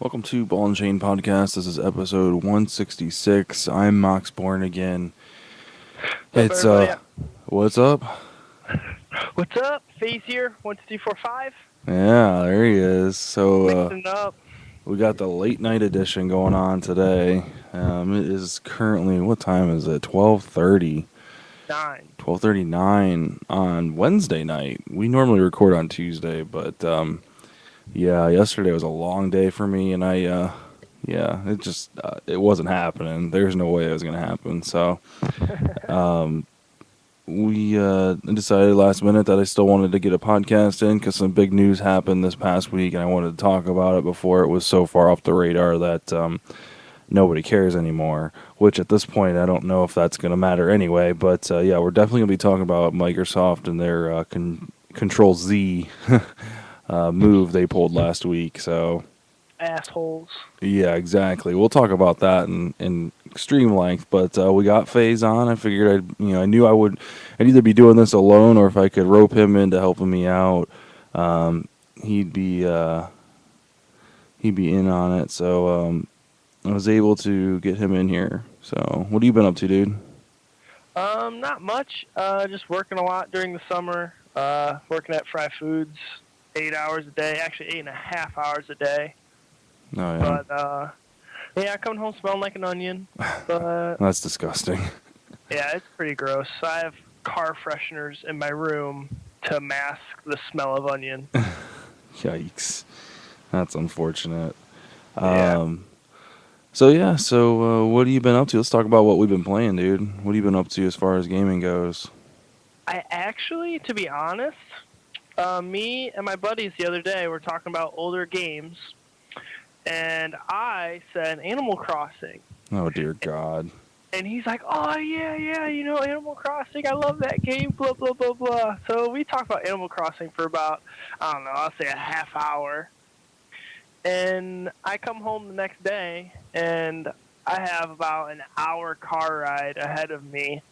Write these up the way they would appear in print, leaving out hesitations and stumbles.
Welcome to Ball and Chain Podcast. This is episode 166. I'm Mox Born again. What's up, It's everybody? what's up? What's up? Phase here, 1, 2, 3, 4, 5. Yeah, there he is. So Mixing it up. we got the late night edition going on today. It is currently, what time is it? 12:30. 9. 12:39 on Wednesday night. We normally record on Tuesday, but yeah, yesterday was a long day for me, and it wasn't happening. There's no way it was gonna happen. So we decided last minute that I still wanted to get a podcast in because some big news happened this past week, and I wanted to talk about it before it was so far off the radar that nobody cares anymore. Which at this point, I don't know if that's going to matter anyway. But yeah, we're definitely going to be talking about Microsoft and their Control Z move they pulled last week. So Assholes. yeah, exactly. We'll talk about that in extreme length, but we got Faze on. I figured I knew I'd either be doing this alone or if I could rope him into helping me out, he'd be in on it. So I was able to get him in here. So what have you been up to, dude? Not much. Just working a lot during the summer. Working at Fry Foods 8 hours a day. Actually, 8.5 hours a day. Oh yeah, But, yeah, coming home smelling like an onion. But, that's disgusting. yeah, it's pretty gross. I have car fresheners in my room to mask the smell of onion. Yikes, that's unfortunate. Yeah. So what have you been up to? Let's talk about what we've been playing, dude. What have you been up to as far as gaming goes? I actually, to be honest, me and my buddies the other day were talking about older games, and I said Animal Crossing. Oh dear God. And he's like, oh, yeah, Animal Crossing, I love that game, blah, blah, blah, blah. So we talked about Animal Crossing for about, I don't know, I'll say a half hour. And I come home the next day, and I have about an hour car ride ahead of me,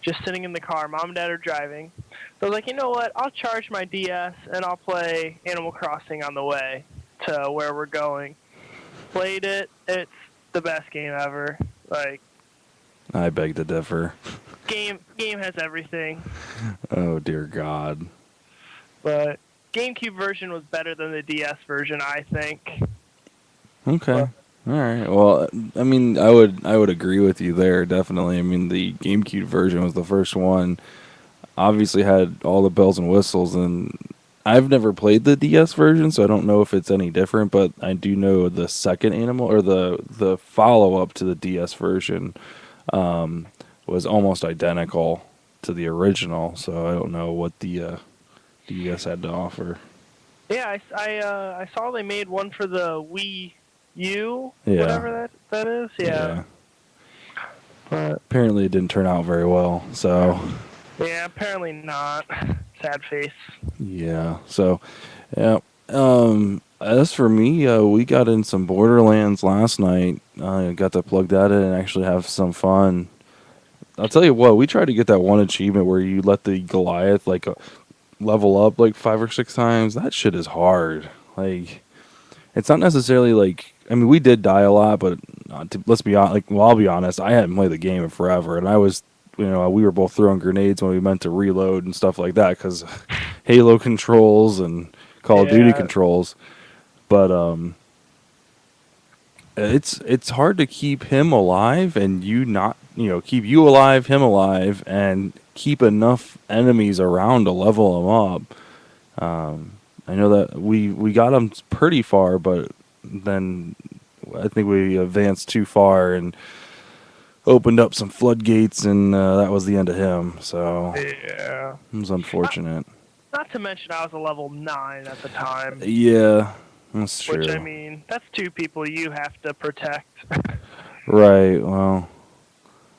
just sitting in the car. Mom and Dad are driving. So I was like, you know what? I'll charge my DS, and I'll play Animal Crossing on the way to where we're going. Played it. It's the best game ever. Like, I beg to differ. game has everything. Oh dear God. But GameCube version was better than the DS version, I think. Okay. All right. Well, I mean, I would agree with you there, definitely. I mean, the GameCube version was the first one. Obviously had all the bells and whistles, and I've never played the DS version, so I don't know if it's any different, but I do know the second Animal or the follow-up to the DS version was almost identical to the original, so I don't know what the DS had to offer. Yeah, I saw they made one for the Wii U, Yeah. whatever that is. Yeah. But Apparently it didn't turn out very well, so yeah, apparently not. Sad face. yeah. So yeah. As for me, we got in some Borderlands last night. I got to plug that in and actually have some fun. I'll tell you what, we tried to get that one achievement where you let the Goliath level up like 5 or 6 times. That shit is hard. Like, it's not necessarily like, I mean, we did die a lot, but let's be honest. Like, well, I'll be honest. I hadn't played the game in forever, and I was, we were both throwing grenades when we meant to reload and stuff like that because Halo controls and Call of Duty Yeah. controls. But it's hard to keep him alive and you not, keep you alive, him alive, and keep enough enemies around to level him up. I know that we got him pretty far, but then I think we advanced too far and opened up some floodgates, and that was the end of him. So Yeah. it was unfortunate. Not to mention I was a level 9 at the time. Yeah, that's true. Which, I mean, that's 2 people you have to protect. Right. Well,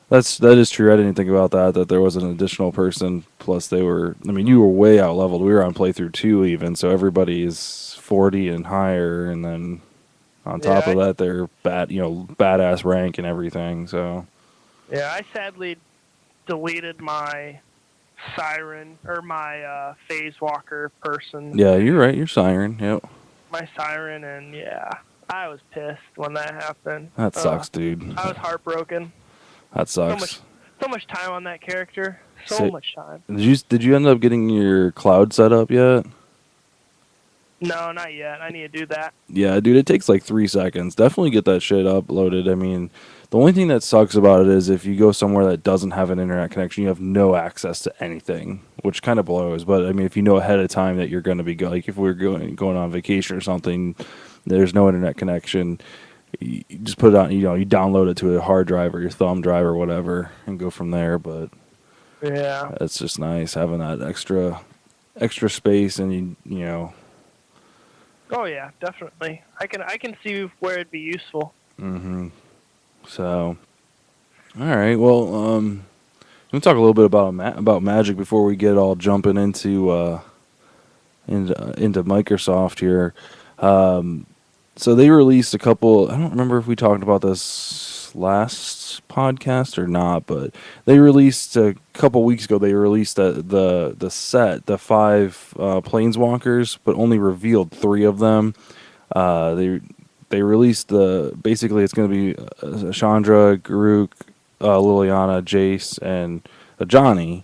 that is true. I didn't think about that there was an additional person. Plus, they were. I mean, you were way out leveled. We were on playthrough 2 even, so everybody is 40 and higher, and then on top of that, they're badass rank and everything. So Yeah, I sadly deleted my Siren, or my Phase Walker person. yeah, you're right. You're Siren. Yep. My Siren, and yeah, I was pissed when that happened. That sucks, dude. I was heartbroken. That sucks. So much time on that character. So So, much time. did you end up getting your cloud set up yet? No, not yet. I need to do that. Yeah, dude, it takes like 3 seconds. Definitely get that shit uploaded. I mean, the only thing that sucks about it is if you go somewhere that doesn't have an internet connection, you have no access to anything, which kind of blows. But I mean, if you know ahead of time that you're going to be like, if we're going on vacation or something, there's no internet connection. You just put it on. You download it to a hard drive or your thumb drive or whatever, and go from there. But Yeah. it's just nice having that extra space, and you know. Oh yeah, definitely. I can see where it'd be useful. Mm-hmm. So, all right. Well, let me talk a little bit about Magic before we get all jumping into Microsoft here. So they released a couple. I don't remember if we talked about this last podcast or not, but they released a couple weeks ago. They released the set, the 5 Planeswalkers, but only revealed 3 of them. They released basically it's going to be Chandra, Garruk, Liliana, Jace, and Ajani.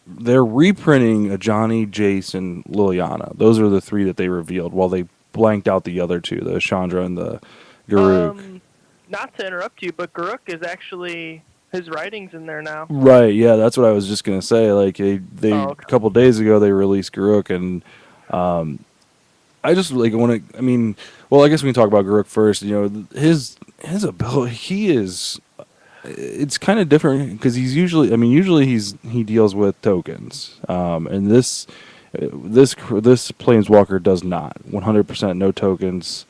They're reprinting Ajani, Jace, and Liliana. Those are the 3 that they revealed, while they blanked out the other 2, the Chandra and the Garruk. Not to interrupt you, but Garruk is actually his writing's in there now. Right, yeah, that's what I was just gonna say. Like they okay. a couple days ago they released Garruk, and I just like I mean, well, I guess we can talk about Garruk first. You know, his ability, it's kind of different because usually he deals with tokens, and this Planeswalker does not. 100% no tokens.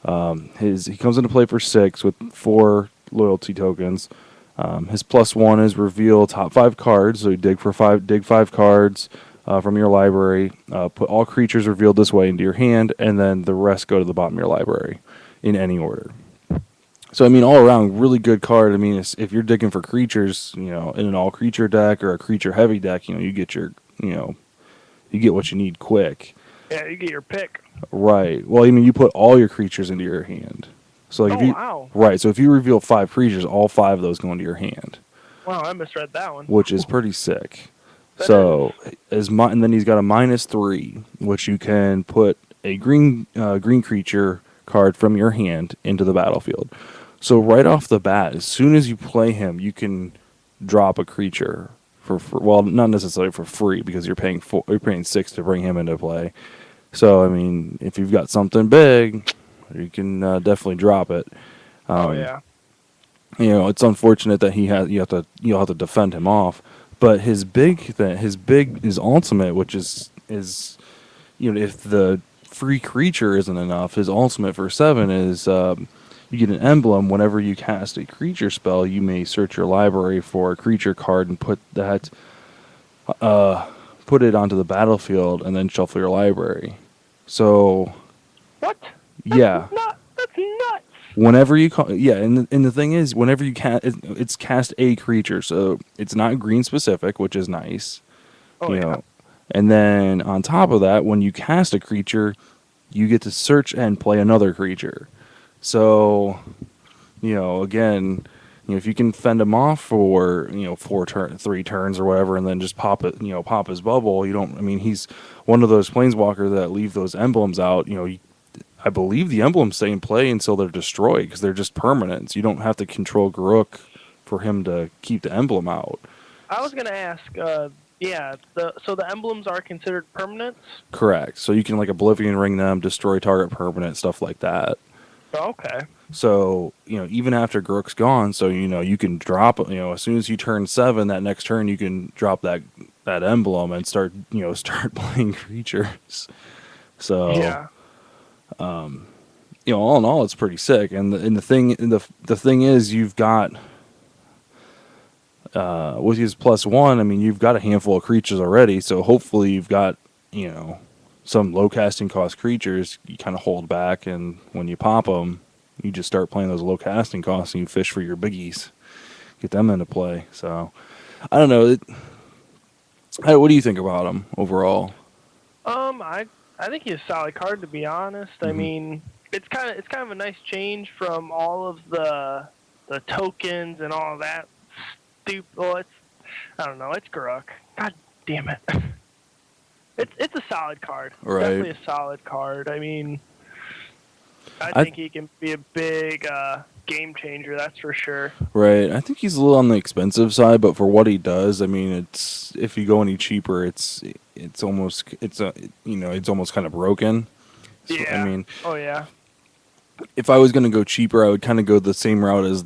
He comes into play for 6 with 4 loyalty tokens. His +1 is reveal top 5 cards, so you dig 5 cards from your library. Put all creatures revealed this way into your hand, and then the rest go to the bottom of your library in any order. So I mean, all around, really good card. I mean, if you're digging for creatures, in an all creature deck or a creature heavy deck, you get you get what you need quick. Yeah, you get your pick. Right. Well, I mean, you put all your creatures into your hand. So like wow. Right. So if you reveal 5 creatures, all 5 of those go into your hand. Wow, I misread that one. Which is pretty sick. So and then he's got a -3, which you can put a green creature card from your hand into the battlefield. So right off the bat, as soon as you play him, you can drop a creature for well, not necessarily for free because you're paying 6 to bring him into play. So I mean, if you've got something big, you can definitely drop it. Oh yeah. It's unfortunate that you'll have to defend him off. But his ultimate, which is if the free creature isn't enough, his ultimate for 7 is you get an emblem. Whenever you cast a creature spell, you may search your library for a creature card and put it onto the battlefield, and then shuffle your library. So what? Yeah. That's nuts. Whenever you and the thing is, whenever you it's cast a creature, so it's not green specific, which is nice. Oh yeah. And then on top of that, when you cast a creature, you get to search and play another creature. So, again, if you can fend him off for 3 turns or whatever, and then just pop his bubble, he's one of those planeswalkers that leave those emblems out. I believe the emblems stay in play until they're destroyed because they're just permanents. You don't have to control Garruk for him to keep the emblem out. I was gonna ask, so the emblems are considered permanents? Correct. So you can Oblivion Ring them, destroy target permanent, stuff like that. Okay. So even after Garruk's gone, so you can drop as soon as you turn 7, that next turn you can drop that emblem and start playing creatures. So yeah. All in all, it's pretty sick. And the thing is, you've got with his +1. I mean, you've got a handful of creatures already. So hopefully, you've got some low casting cost creatures. You kind of hold back, and when you pop them, you just start playing those low casting costs, and you fish for your biggies, get them into play. So I don't know. What do you think about them overall? I think he's a solid card, to be honest. I mean, it's kind of a nice change from all of the tokens and all of that stupid. Well, I don't know. It's Garuk. God damn it. It's a solid card. Right. Definitely a solid card. I mean, I think he can be a big game changer. That's for sure. Right. I think he's a little on the expensive side, but for what he does, I mean, it's if you go any cheaper, it's almost it's almost kind of broken. So, Yeah. I mean, Oh yeah. if I was going to go cheaper, I would kind of go the same route as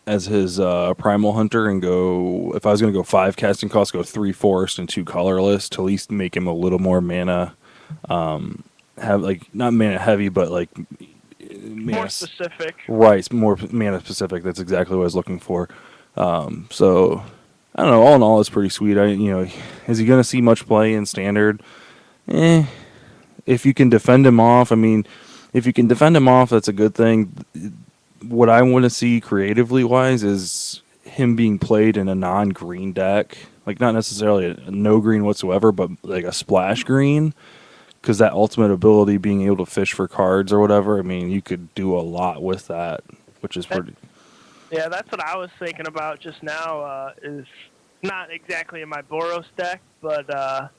as his Primal Hunter and go. If I was going to go 5 casting costs, go 3 Forest and 2 Colorless to at least make him a little more mana. Have like not mana heavy, but like More specific. Right, more mana specific. That's exactly what I was looking for. So I don't know. All in all, it's pretty sweet. Is he going to see much play in standard? If you can defend him off, I mean, if you can defend him off, that's a good thing. What I want to see creatively wise is him being played in a non-green deck, like not necessarily a no green whatsoever, but like a splash green. Because that ultimate ability, being able to fish for cards or whatever, I mean, you could do a lot with that, which is pretty. Yeah, that's what I was thinking about just now. Is not exactly in my Boros deck, but I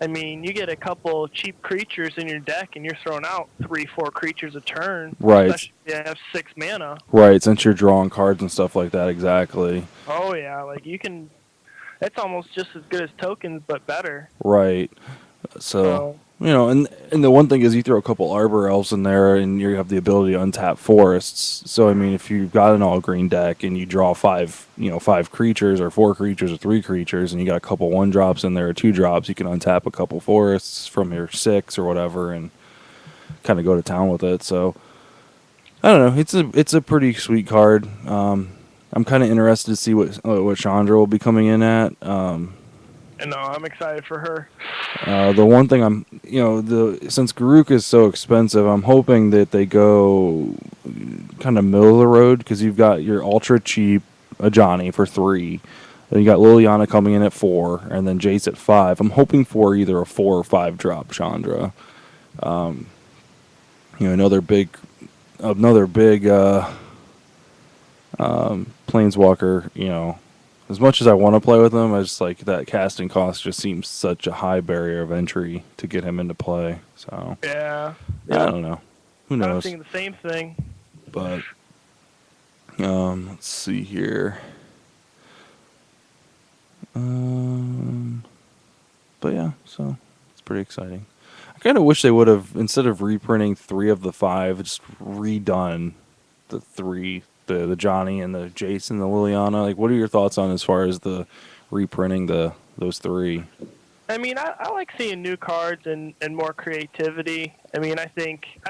mean, you get a couple cheap creatures in your deck, and you're throwing out 3-4 creatures a turn. Right. Especially if you have 6 mana. Right, since you're drawing cards and stuff like that, exactly. Oh yeah, like you can. It's almost just as good as tokens, but better. Right. So and the one thing is you throw a couple Arbor Elves in there and you have the ability to untap forests. So I mean, if you've got an all green deck and you draw 5 creatures or 4 creatures or 3 creatures and you got a couple 1-drops in there or 2-drops, you can untap a couple forests from your 6 or whatever and kind of go to town with it. So I don't know, it's a pretty sweet card. I'm kind of interested to see what Chandra will be coming in at. And no, I'm excited for her. The one thing since Garuk is so expensive, I'm hoping that they go kind of middle of the road because you've got your ultra cheap Ajani for 3, then you got Liliana coming in at 4, and then Jace at 5. I'm hoping for either a 4 or 5 drop Chandra. Another big Planeswalker. As much as I want to play with him, I just like that casting cost just seems such a high barrier of entry to get him into play. So yeah. I don't know. Who knows? I'm thinking the same thing. But let's see here. But yeah, so it's pretty exciting. I kind of wish they would have, instead of reprinting 3 of the 5, just redone the 3. The Johnny and the Jace and the Liliana. Like, what are your thoughts on as far as the reprinting those 3? I mean, I like seeing new cards and more creativity. I mean, I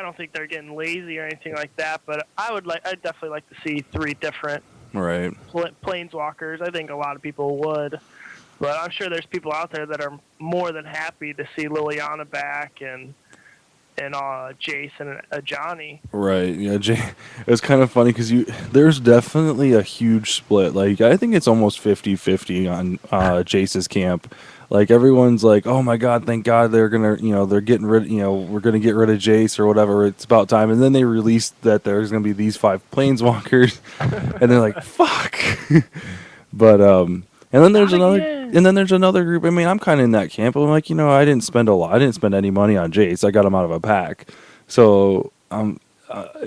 don't think they're getting lazy or anything like that, but I'd definitely like to see 3 different planeswalkers. I think a lot of people would, but I'm sure there's people out there that are more than happy to see Liliana back and Jason and Johnny. Right. Yeah. It was kind of funny because there's definitely a huge split. Like, I think it's almost 50-50 on Jace's camp. Like, everyone's like, oh my God, thank God they're going to, they're getting rid, we're going to get rid of Jace or whatever. It's about time. And then they released that there's going to be these 5 planeswalkers. And they're like, fuck. But, and then there's another group. I mean, I'm kind of in that camp. I'm like, I didn't spend any money on Jace. I got him out of a pack. So,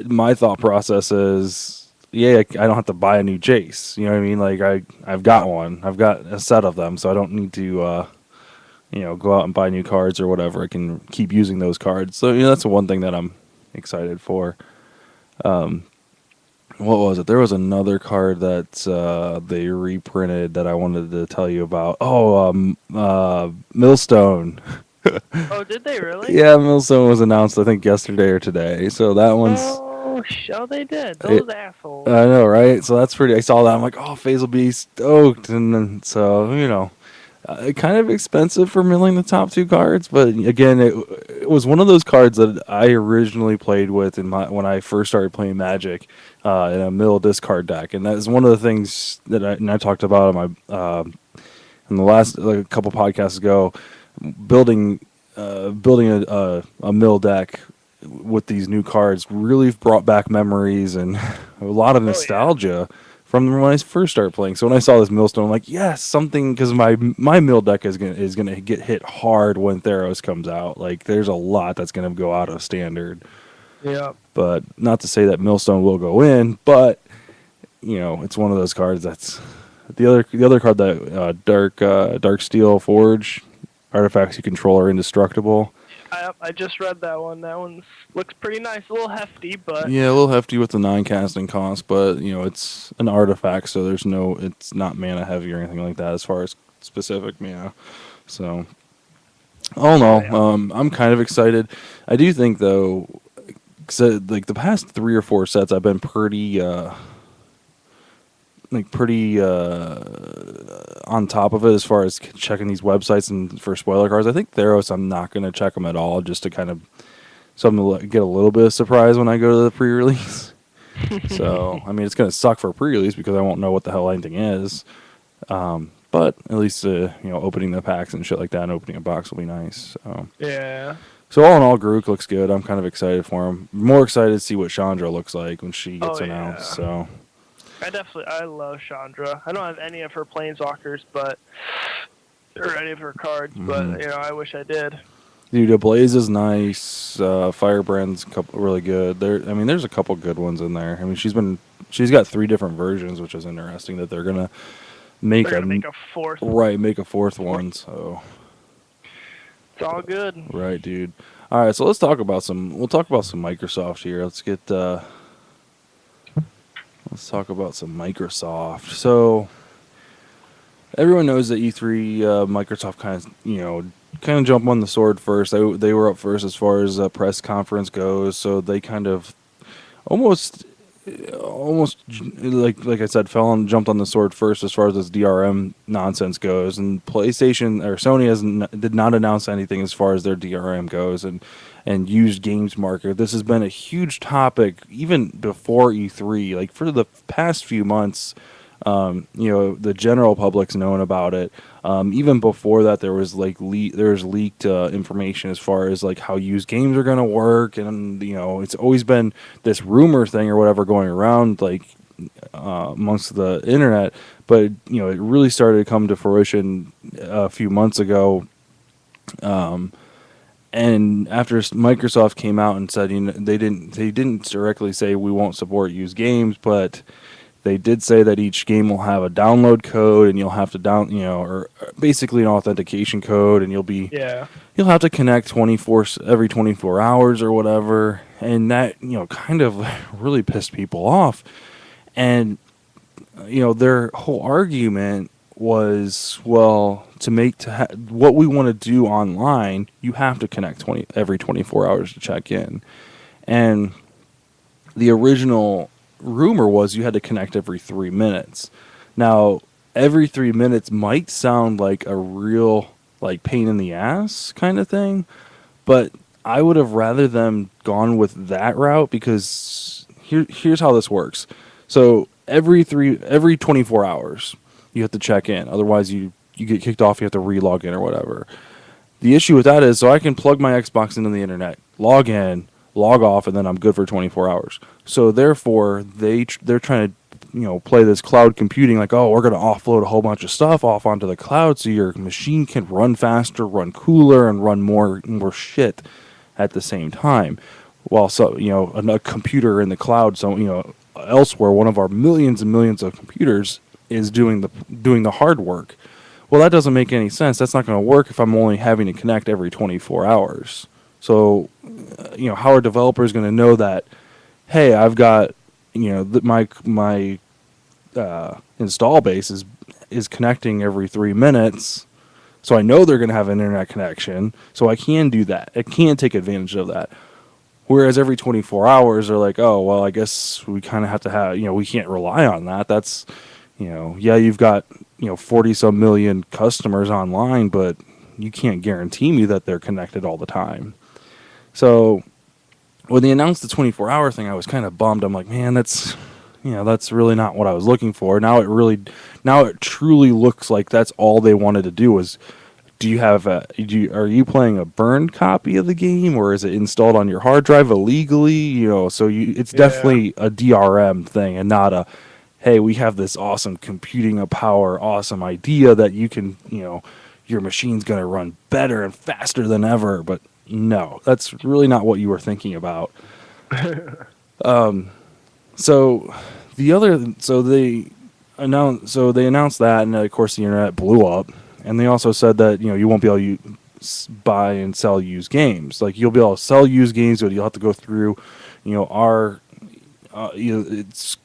my thought process is, I don't have to buy a new Jace. You know what I mean? Like, I've got one. I've got a set of them, so I don't need to, go out and buy new cards or whatever. I can keep using those cards. So, that's the one thing that I'm excited for. What was it? There was another card that they reprinted that I wanted to tell you about. Millstone. Oh, did they really? Yeah, Millstone was announced, I think, yesterday or today. So that one's... Oh, they did. Those assholes. I know, right? So that's pretty... I saw that. I'm like, Phase will be stoked. And then, so, kind of expensive for milling the top 2 cards, but again, it was one of those cards that I originally played with when I first started playing Magic in a mill discard deck, and that is one of the things that I talked about on my in the last couple podcasts ago, building building a mill deck with these new cards really brought back memories and a lot of Oh yeah. nostalgia from when I first started playing. So when I saw this millstone, I'm like, yes, something, because my mill deck is gonna get hit hard when Theros comes out. Like, there's a lot that's gonna go out of standard. Yeah. But not to say that millstone will go in, but it's one of those cards that's the other card that dark steel forge artifacts you control are indestructible. I just read that one. That one looks pretty nice. A little hefty, but Yeah, a little hefty with the 9 casting cost, but it's an artifact, so it's not mana heavy or anything like that as far as specific mana. So all in oh all, yeah. I'm kind of excited. I do think though, 'cause, like the past 3 or 4 sets, I've been pretty on top of it as far as checking these websites and for spoiler cards. I think Theros, I'm not going to check them at all, just to kind of something to get a little bit of surprise when I go to the pre-release. So I mean, it's going to suck for pre-release because I won't know what the hell anything is. But at least opening the packs and shit like that and opening a box will be nice. Yeah. So all in all, Garuk looks good. I'm kind of excited for him. More excited to see what Chandra looks like when she gets Oh, announced. yeah. So I love Chandra. I don't have any of her planeswalkers, or any of her cards, but I wish I did. dude, Ablaze is nice. Firebrand's really good. There's a couple good ones in there. I mean, she's got 3 different versions, which is interesting that they're gonna make They're gonna make a fourth. make a fourth one. So It's all good. right, dude. All right, so we'll talk about some Microsoft here. Let's talk about some Microsoft. So everyone knows that E3, Microsoft kind of jumped on the sword first. They were up first as far as a press conference goes. So they kind of almost like I said, jumped on the sword first as far as this DRM nonsense goes. And PlayStation or Sony did not announce anything as far as their DRM goes and used games market. This has been a huge topic even before E3. Like for the past few months, the general public's known about it. Even before that, there was leaked information as far as like how used games are going to work, and it's always been this rumor thing or whatever going around like amongst the internet. But it really started to come to fruition a few months ago. And after Microsoft came out and said, they didn't directly say we won't support used games, but they did say that each game will have a download code, and you'll have to or basically an authentication code, and you'll have to connect every 24 hours or whatever. And that, kind of really pissed people off. And, their whole argument was, well, what we want to do online, you have to connect every 24 hours to check in. And the original rumor was you had to connect every 3 minutes. Now, every 3 minutes might sound like a real like pain in the ass kind of thing, but I would have rather them gone with that route, because here's how this works. So every 24 hours you have to check in, otherwise you get kicked off, you have to re-log in or whatever. The issue with that is, so I can plug my Xbox into the internet, log in, log off, and then I'm good for 24 hours. So therefore, they're trying to play this cloud computing, like, oh, we're going to offload a whole bunch of stuff off onto the cloud so your machine can run faster, run cooler, and run more shit at the same time. While a computer in the cloud, so elsewhere, one of our millions and millions of computers is doing the hard work. Well, that doesn't make any sense. That's not going to work if I'm only having to connect every 24 hours. So, how are developers going to know that, hey, I've got, my install base is connecting every 3 minutes, so I know they're going to have an internet connection, so I can do that. I can take advantage of that. Whereas every 24 hours, they're like, oh, well, I guess we kind of have to have, we can't rely on that. That's, you've got, 40-some million customers online, but you can't guarantee me that they're connected all the time. So when they announced the 24-hour thing, I was kind of bummed. I'm like, man, that's really not what I was looking for. Now it truly looks like that's all they wanted to do, was do you have are you playing a burned copy of the game, or is it installed on your hard drive illegally? So it's Yeah. definitely a DRM thing and not a, hey, we have this awesome computing power, awesome idea that you can, your machine's going to run better and faster than ever. But no, that's really not what you were thinking about. So they announced that, and of course the internet blew up. And they also said that you won't be able to buy and sell used games. Like, you'll be able to sell used games, but you'll have to go through, our it's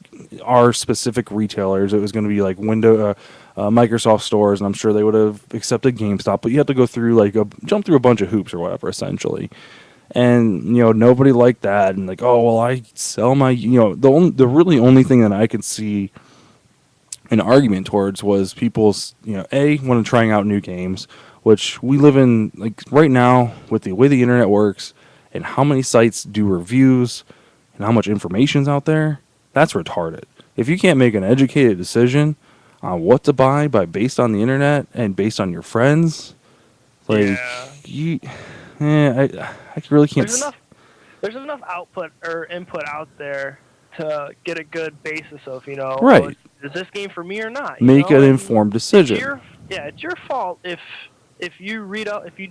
our specific retailers. It was going to be like Microsoft stores, and I'm sure they would have accepted GameStop, but you have to go through jump through a bunch of hoops or whatever, essentially. And nobody liked that, and like, oh well, I sell my the really only thing that I could see an argument towards was people's want to trying out new games, which we live in like right now with the way the internet works and how many sites do reviews and how much information's out there. That's retarded. If you can't make an educated decision on what to buy based on the internet and based on your friends, like Yeah. you, I really can't. There's enough output or input out there to get a good basis of, Right. oh, is this game for me or not? Make an And informed decision. it's your fault if you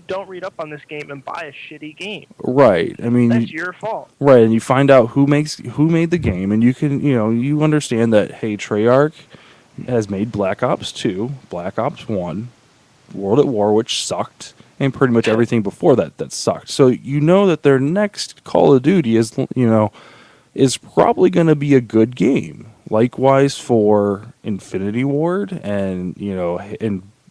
don't read up on this game and buy a shitty game. Right. I mean, That's your fault. right, and you find out who made the game, and you can you understand that, hey, Treyarch has made Black Ops 2, Black Ops 1, World at War, which sucked, and pretty much everything before that sucked. So you know that their next Call of Duty is probably going to be a good game. Likewise for Infinity Ward and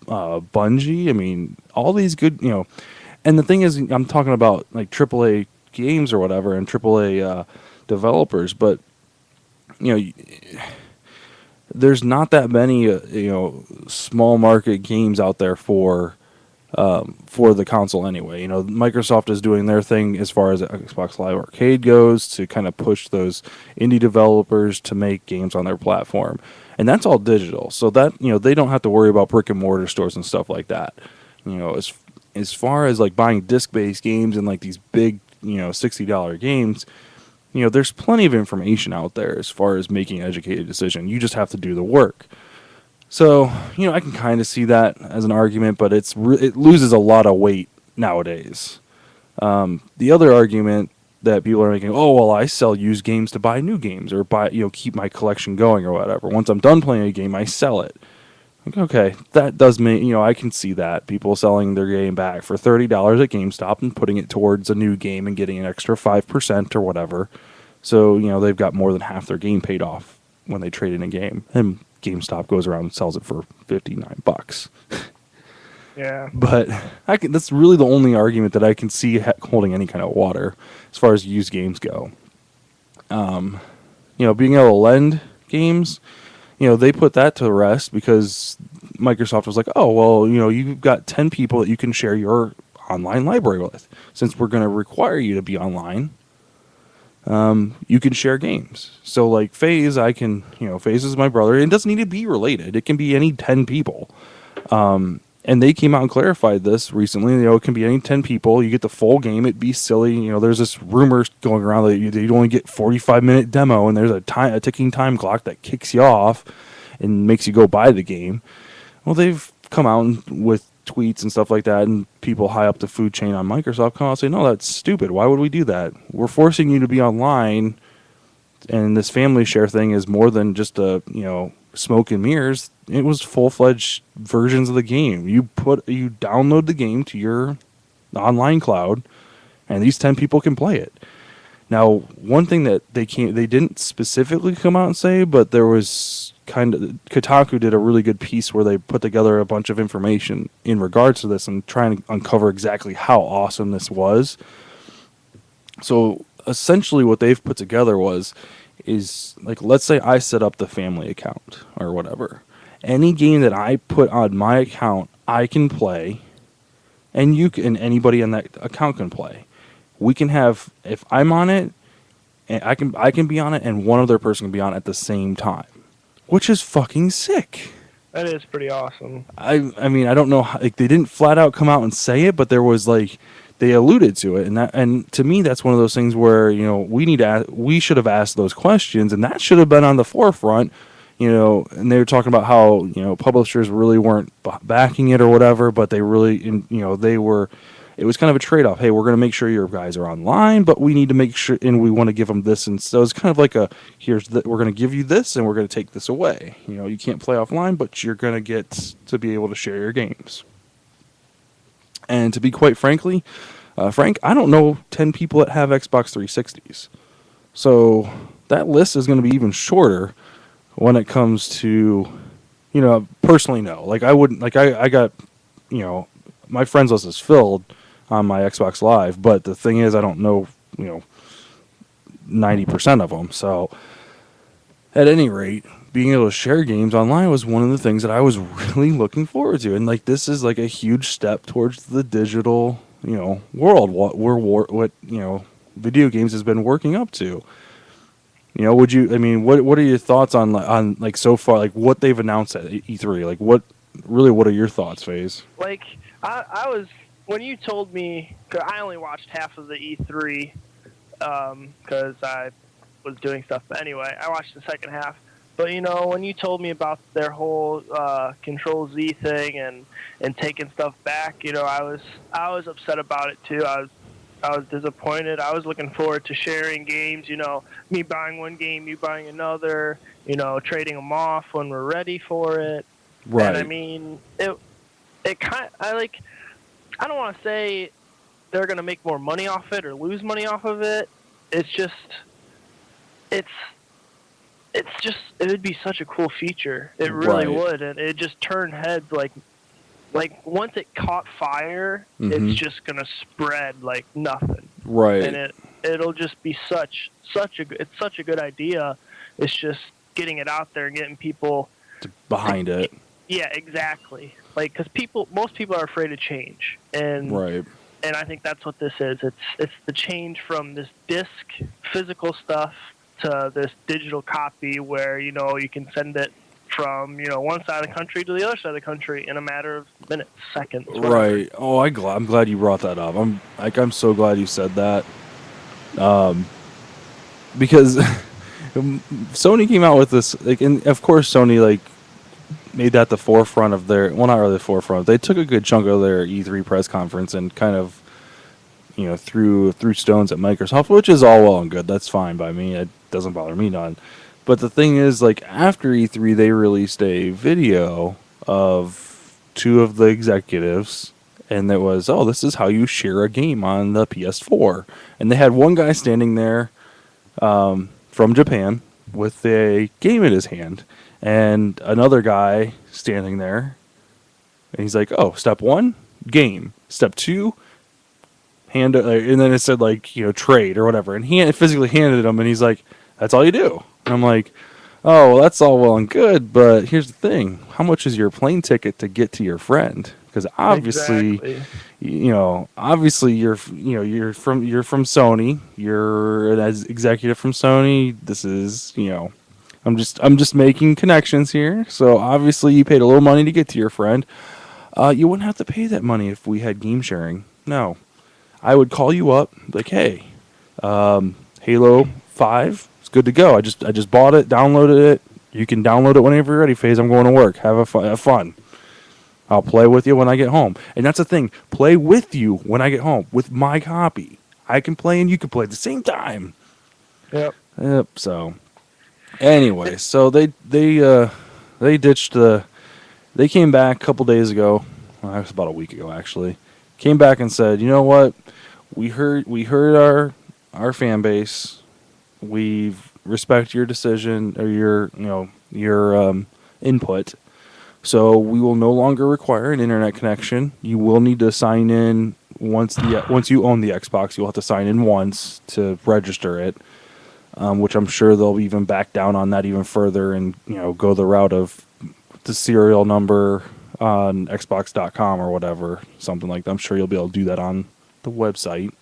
Bungie. I mean, all these good And the thing is, I'm talking about like AAA games or whatever and AAA developers, but there's not that many small market games out there for the console anyway. Microsoft is doing their thing as far as Xbox Live Arcade goes to kind of push those indie developers to make games on their platform. And that's all digital. So that, they don't have to worry about brick and mortar stores and stuff like that. As far as like buying disc-based games and like these big, $60 games, there's plenty of information out there as far as making an educated decision. You just have to do the work. So, I can kind of see that as an argument, but it loses a lot of weight nowadays. The other argument that people are making, oh, well, I sell used games to buy new games or keep my collection going or whatever. Once I'm done playing a game, I sell it. Okay, that does make, I can see that. People selling their game back for $30 at GameStop and putting it towards a new game and getting an extra 5% or whatever. So, they've got more than half their game paid off when they trade in a game. And GameStop goes around and sells it for $59. Yeah. But that's really the only argument that I can see holding any kind of water as far as used games go. Being able to lend games, they put that to rest because Microsoft was like, oh, well, you've got 10 people that you can share your online library with. Since we're going to require you to be online, you can share games. So like FaZe, FaZe is my brother. It doesn't need to be related. It can be any 10 people. And they came out and clarified this recently. It can be any 10 people. You get the full game. It'd be silly. There's this rumor going around that you'd only get 45-minute demo, and there's a ticking time clock that kicks you off and makes you go buy the game. Well, they've come out with tweets and stuff like that, and people high up the food chain on Microsoft come out and say, no, that's stupid. Why would we do that? We're forcing you to be online, and this family share thing is more than just smoke and mirrors. It was full-fledged versions of the game. You download the game to your online cloud, and these 10 people can play it. Now, one thing that they didn't specifically come out and say, but there was Kotaku did a really good piece where they put together a bunch of information in regards to this and trying to uncover exactly how awesome this was. So essentially what they've put together is like, let's say I set up the family account or whatever. Any game that I put on my account, I can play, and anybody on that account can play. We can have, if I'm on it, and I can be on it, and one other person can be on it at the same time, which is fucking sick. That is pretty awesome. I mean, I don't know how, like they didn't flat out come out and say it, but there was like they alluded to it, and to me that's one of those things where we should have asked those questions, and that should have been on the forefront. And they were talking about how publishers really weren't backing it or whatever, but they really they were. It was kind of a trade-off. Hey, we're going to make sure your guys are online, but we need to make sure, and we want to give them this. And so it's kind of like we're going to give you this, and we're going to take this away. You can't play offline, but you're going to get to be able to share your games. And to be quite frank, I don't know 10 people that have Xbox 360s. So that list is going to be even shorter when it comes to, personally, no. Like I wouldn't, like I got, my friends list is filled on my Xbox Live, but the thing is, I don't know, 90% of them. So, at any rate, being able to share games online was one of the things that I was really looking forward to, and like this is like a huge step towards the digital, world. What video games has been working up to. Would you? I mean, what are your thoughts on like so far, like what they've announced at E3? Like, what are your thoughts, FaZe? Like, I was, when you told me, cause I only watched half of the E3, because I was doing stuff. But anyway, I watched the second half. But when you told me about their whole Control Z thing and taking stuff back, I was upset about it too. I was disappointed. I was looking forward to sharing games. Me buying one game, you buying another. Trading them off when we're ready for it. Right. And I mean, it kind. I don't want to say they're going to make more money off it or lose money off of it. It's just, it would be such a cool feature. It really would, and it just turned heads like once it caught fire, it's just gonna spread like nothing. Right. And it'll just be such a good idea. It's just getting it out there and getting people behind it. Yeah, exactly. Like, because most people are afraid of change, and right. And I think that's what this is. It's the change from this disc physical stuff to this digital copy where you can send it from one side of the country to the other side of the country in a matter of minutes, seconds. Whatever. Right. Oh, I'm glad you brought that up. I'm so glad you said that. Because Sony came out with this, and of course Sony made that the forefront of their, well, not really the forefront. They took a good chunk of their E3 press conference and kind of threw stones at Microsoft, which is all well and good. That's fine by me. It doesn't bother me none. But the thing is, after E3, they released a video of two of the executives, and it was, this is how you share a game on the PS4. And they had one guy standing there from Japan with a game in his hand, and another guy standing there, and he's like, step 1, game. Step 2, hand, and then it said, trade or whatever. And he physically handed him, and he's like, that's all you do. And I'm like, oh, well, that's all well and good, but here's the thing. How much is your plane ticket to get to your friend? Because obviously, obviously you're from Sony. You're an executive from Sony. This is, I'm just making connections here. So obviously you paid a little money to get to your friend. You wouldn't have to pay that money if we had game sharing. No. I would call you up, like, hey, Halo 5, it's good to go. I just bought it, downloaded it. You can download it whenever you're ready, FaZe. I'm going to work. Have fun. I'll play with you when I get home. And that's the thing. Play with you when I get home with my copy. I can play and you can play at the same time. Yep. So, anyway, so they ditched the. They came back a couple days ago. Well, that was about a week ago, actually. Came back and said, you know what? We heard our fan base. We respect your decision or your input. So we will no longer require an internet connection. You will need to sign in once you own the Xbox. You'll have to sign in once to register it, which I'm sure they'll even back down on that even further and go the route of the serial number on Xbox.com or whatever, something like that. I'm sure you'll be able to do that on the website.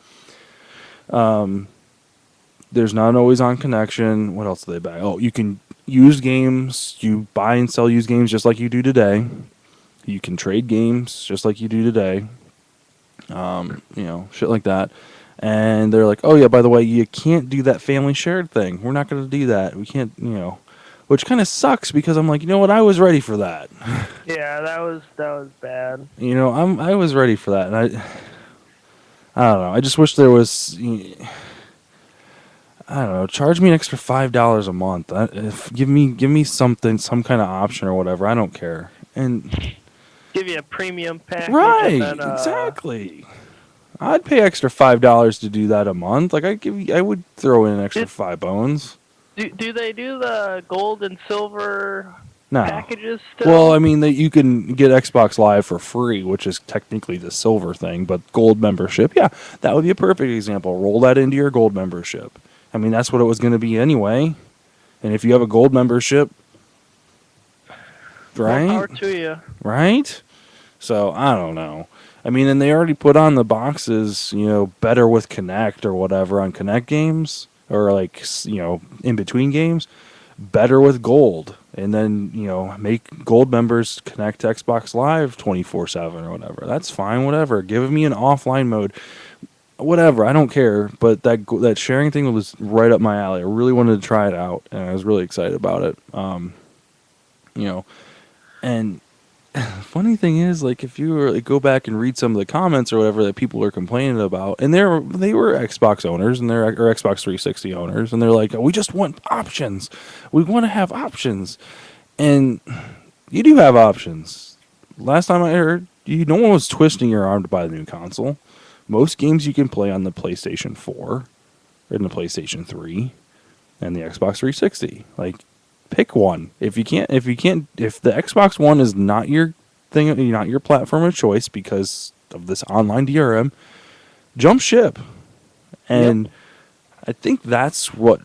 There's not an always on connection. What else do they back? Oh, you can used games. You buy and sell used games just like you do today. You can trade games just like you do today. Shit like that. And they're like, oh yeah, by the way, you can't do that family shared thing. We're not going to do that. We can't, which kind of sucks because I'm like, you know what? I was ready for that. Yeah, that was bad. I was ready for that, and I don't know. I just wish there was. I don't know. Charge me an extra $5 a month. Give me something, some kind of option or whatever. I don't care. And Give you a premium package. right, And then, exactly. I'd pay extra $5 to do that a month. Like I would throw in an extra $5. Do they do the gold and silver No. packages still? Well, I mean that you can get Xbox Live for free, which is technically the silver thing, but gold membership, yeah, that would be a perfect example. Roll that into your gold membership. I mean, that's what it was going to be anyway. And if you have a gold membership, right? More power to you. Right? So, I don't know. I mean, and they already put on the boxes, better with Kinect or whatever on Kinect games, or like, in between games, better with gold. And then, make gold members connect to Xbox Live 24/7 or whatever. That's fine, whatever. Give me an offline mode. Whatever, I don't care. But that sharing thing was right up my alley. I really wanted to try it out, and I was really excited about it. And funny thing is, like, if you were go back and read some of the comments or whatever that people are complaining about, and they were Xbox owners and or Xbox 360 owners, and they're like, we just want options. We want to have options, and you do have options. Last time I heard, no one was twisting your arm to buy the new console. Most games you can play on the PlayStation 4, and the PlayStation 3, and the Xbox 360. Like, pick one. If the Xbox One is not your thing, not your platform of choice because of this online DRM, jump ship. And Yep. I think that's what.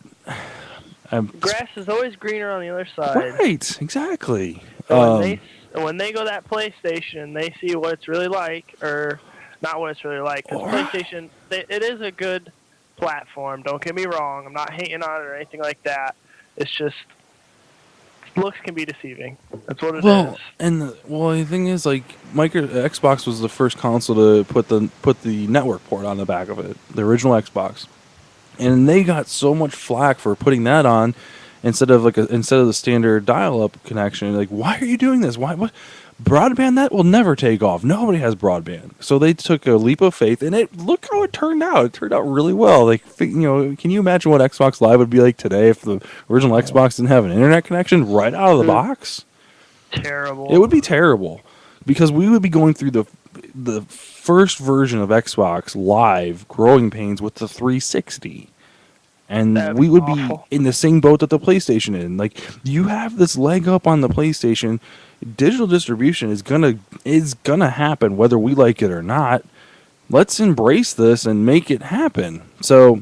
Grass is always greener on the other side. Right, exactly. When they go that PlayStation, they see what it's really like, or not what it's really like. Because PlayStation, it is a good platform. Don't get me wrong. I'm not hating on it or anything like that. It's just looks can be deceiving. That's what it is. And the thing is, like, Xbox was the first console to put the network port on the back of it, the original Xbox, and they got so much flack for putting that on instead of the standard dial-up connection. Like, why are you doing this? Why? What? Broadband, that will never take off. Nobody has broadband. So they took a leap of faith, and look how it turned out. It turned out really well. Like, can you imagine what Xbox Live would be like today if the original Xbox didn't have an internet connection right out of the box? Terrible. It would be terrible because we would be going through the first version of Xbox Live growing pains with the 360. And we would awful. be in the same boat that the PlayStation in. Like, you have this leg up on the PlayStation. Digital distribution is gonna happen whether we like it or not. Let's embrace this and make it happen. So,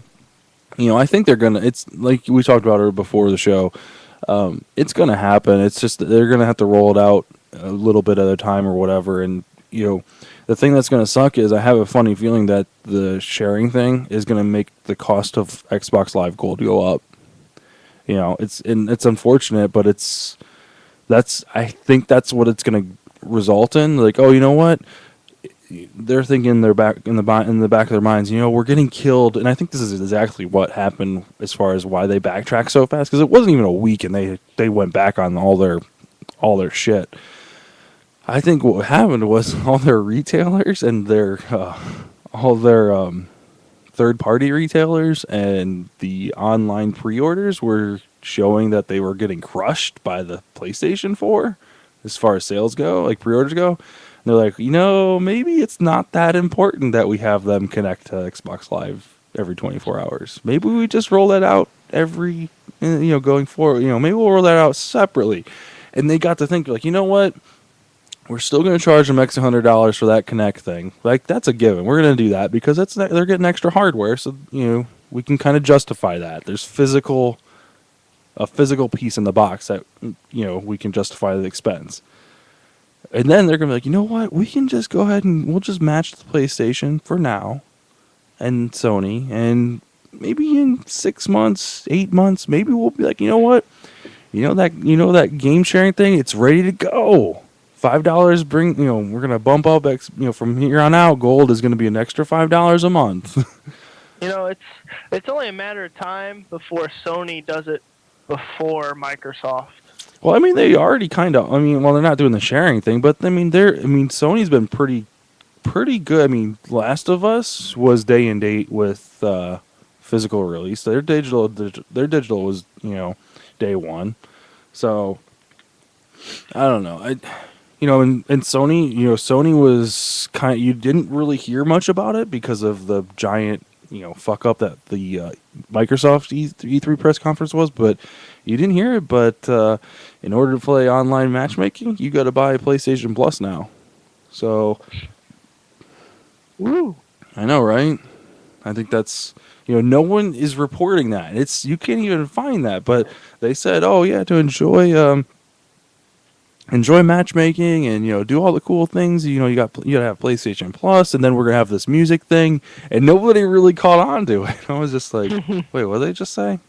I think it's like we talked about it before the show. It's gonna happen. It's just that they're gonna have to roll it out a little bit at a time or whatever. And the thing that's gonna suck is I have a funny feeling that the sharing thing is gonna make the cost of Xbox Live Gold go up. It's unfortunate, but I think that's what it's going to result in. Like, oh, you know what? They're thinking in the back of their minds, we're getting killed. And I think this is exactly what happened as far as why they backtracked so fast, because it wasn't even a week and they went back on all their shit. I think what happened was all their retailers and all their third-party retailers and the online pre-orders were showing that they were getting crushed by the PlayStation 4 as far as sales go, like pre-orders go. And they're like, maybe it's not that important that we have them connect to Xbox Live every 24 hours. Maybe we just roll that out going forward. Maybe we'll roll that out separately. And they got to think, like, you know what? We're still going to charge them $100 for that Kinect thing. Like, that's a given. We're going to do that because they're getting extra hardware, so we can kind of justify that. There's a physical piece in the box that we can justify the expense. And then they're going to be like, you know what? We can just go ahead and we'll just match the PlayStation for now and Sony, and maybe in 6 months, 8 months, maybe we'll be like, you know what? that game sharing thing. It's ready to go. $5 bring we're gonna bump up from here on out. Gold is gonna be an extra $5 a month. It's only a matter of time before Sony does it before Microsoft. Well, I mean, they already kind of. I mean, well, they're not doing the sharing thing, but I mean, Sony's been pretty good. I mean, Last of Us was day and date with physical release. Their digital was day one. So I don't know. And Sony, Sony was you didn't really hear much about it because of the giant, fuck up that the Microsoft E3 press conference was, but you didn't hear it. But in order to play online matchmaking, you got to buy PlayStation Plus now. So, woo! I know, right? I think that's no one is reporting that. You can't even find that, but they said, oh yeah, to enjoy matchmaking and do all the cool things. You gotta have PlayStation Plus, and then we're gonna have this music thing, and nobody really caught on to it. I was just like, wait, what did they just say?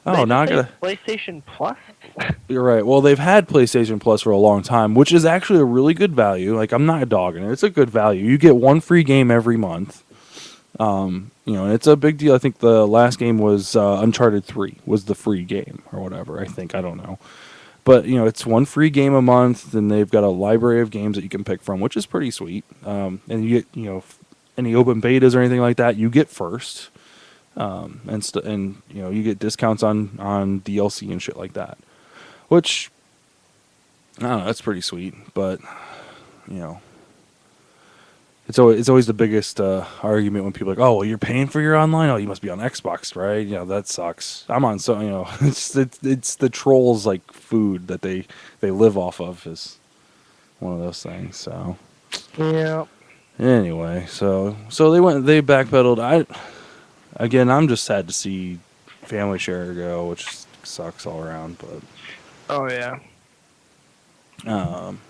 Oh, now I gotta PlayStation Plus. You're right. Well, they've had PlayStation Plus for a long time, which is actually a really good value. Like, I'm not dogging it. It's a good value. You get one free game every month. And it's a big deal. I think the last game was Uncharted 3 was the free game or whatever. I don't know. But, it's one free game a month, and they've got a library of games that you can pick from, which is pretty sweet. And you get, any open betas or anything like that, you get first. And you get discounts on DLC and shit like that. Which, I don't know, that's pretty sweet. But, it's always the biggest argument when people are like, oh, well, you're paying for your online? Oh, you must be on Xbox, right? That sucks. I'm on, so, it's the trolls, like, food that they live off of is one of those things, so. Yeah. Anyway, so they backpedaled. I'm just sad to see Family Share go, which sucks all around, but. Oh, yeah.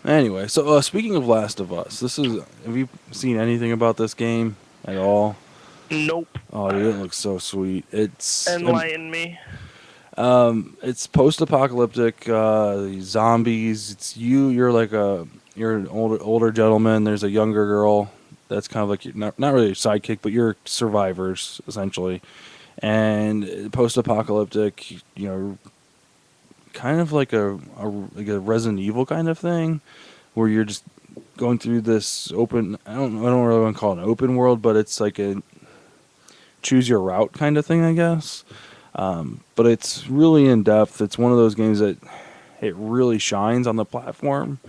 Anyway, so speaking of Last of Us, have you seen anything about this game at all? Nope. Oh, dude, it looks so sweet. Enlighten me. It's post-apocalyptic, zombies. You're an older gentleman. There's a younger girl that's kind of like not really a sidekick, but you're survivors essentially. And post-apocalyptic, kind of like a Resident Evil kind of thing, where you're just going through this open. I don't really want to call it an open world, but it's like a choose your route kind of thing, I guess. But it's really in depth. It's one of those games that it really shines on the platform.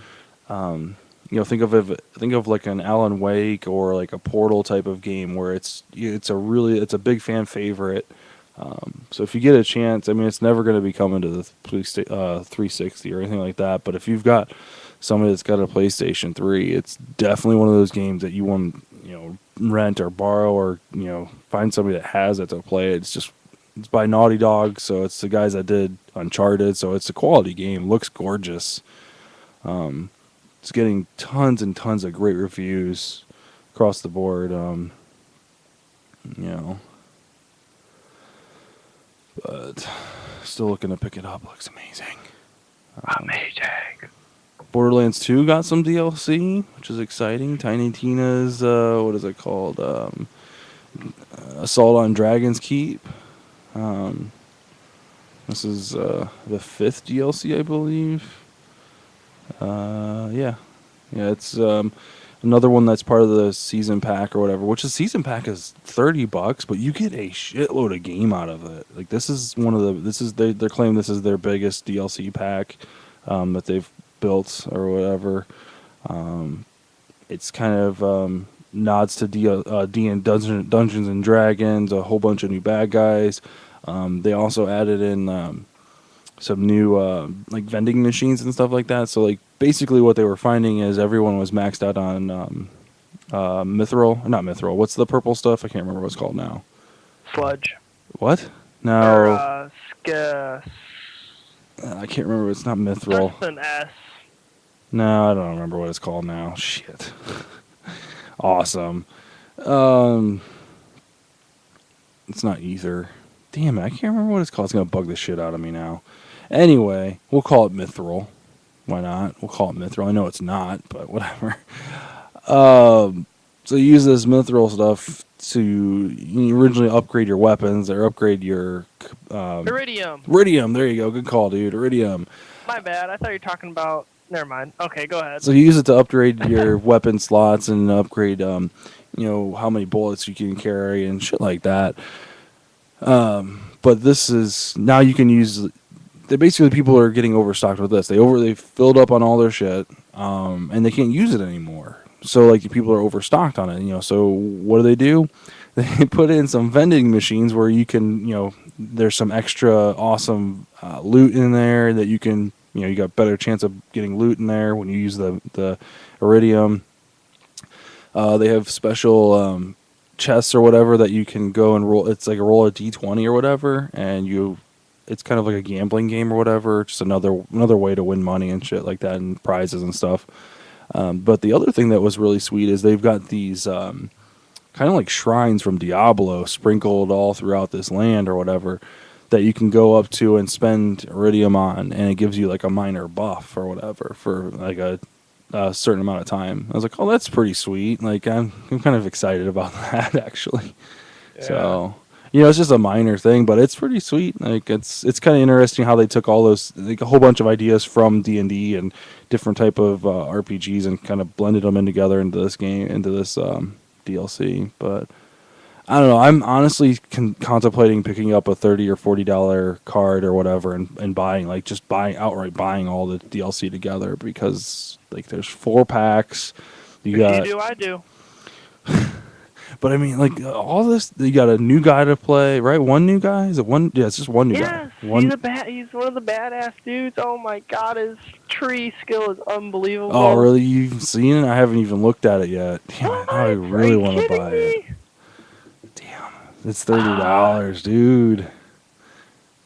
Think of like an Alan Wake or like a Portal type of game where it's a big fan favorite. So if you get a chance, I mean, it's never going to be coming to the 360 or anything like that. But if you've got somebody that's got a PlayStation 3, it's definitely one of those games that you want to, rent or borrow or, find somebody that has it to play it. It's by Naughty Dog, so it's the guys that did Uncharted, so it's a quality game. Looks gorgeous. It's getting tons and tons of great reviews across the board. But still looking to pick it up. Looks amazing. Amazing. Borderlands 2 got some DLC, which is exciting. Tiny Tina's, what is it called? Assault on Dragon's Keep. This is the 5th DLC, I believe. Yeah, it's another one that's part of the season pack or whatever. Which the season pack is $30, but you get a shitload of game out of it. Like this is they're claiming this is their biggest DLC pack that they've built or whatever. It's kind of nods to Dungeons and Dragons, a whole bunch of new bad guys. They also added in some new like vending machines and stuff like that. So like basically what they were finding is everyone was maxed out on Mithril. Not Mithril. What's the purple stuff? I can't remember what it's called now. Sludge. What? No. I can't remember. It's not Mithril. Starts with an S. No, I don't remember what it's called now. Shit. Awesome. It's not ether. Damn it, I can't remember what it's called. It's going to bug the shit out of me now. Anyway, we'll call it Mithril. Why not? We'll call it Mithril. I know it's not, but whatever. So you use this Mithril stuff to you originally upgrade your weapons or upgrade your Iridium. Iridium. There you go. Good call, dude. Iridium. My bad. I thought you were talking about. Never mind. Okay, go ahead. So you use it to upgrade your weapon slots and upgrade, how many bullets you can carry and shit like that. But this is now you can use. Basically, people are getting overstocked with this. They filled up on all their shit, and they can't use it anymore. So like people are overstocked on it. So what do? They put in some vending machines where you can, there's some extra awesome loot in there that you can. You got better chance of getting loot in there when you use the iridium. They have special chests or whatever that you can go and roll. It's like a roll a d20 or whatever, and it's kind of like a gambling game or whatever. Just another way to win money and shit like that and prizes and stuff. But the other thing that was really sweet is they've got these kind of like shrines from Diablo sprinkled all throughout this land or whatever, that you can go up to and spend iridium on, and it gives you like a minor buff or whatever for like a certain amount of time. I was like, oh, that's pretty sweet. Like I'm kind of excited about that actually. Yeah. So it's just a minor thing, but it's pretty sweet. Like it's kind of interesting how they took all those, like a whole bunch of ideas from D&D and different type of RPGs and kind of blended them in together into this game, into this DLC. But I don't know. I'm honestly contemplating picking up a $30 or $40 card or whatever and buying, like just outright buying all the DLC together, because like there's 4 packs. If you do, I do. But I mean, like all this, you got a new guy to play, right? One new guy? Is it one? Yeah, it's just one new guy. He's one of the badass dudes. Oh my god, his tree skill is unbelievable. Oh, really? You've seen it? I haven't even looked at it yet. Damn, I really want to buy it. Damn, it's $30, dude.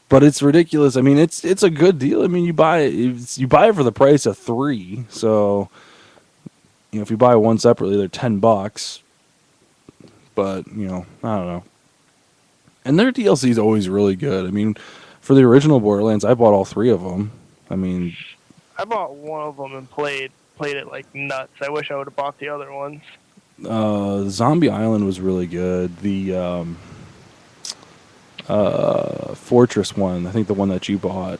But it's ridiculous. I mean, it's a good deal. I mean, you buy it for the price of 3. So, if you buy one separately, they're $10. But, I don't know. And their DLC is always really good. I mean, for the original Borderlands, I bought all 3 of them. I mean, I bought one of them and played it like nuts. I wish I would have bought the other ones. Zombie Island was really good. The Fortress one, I think the one that you bought.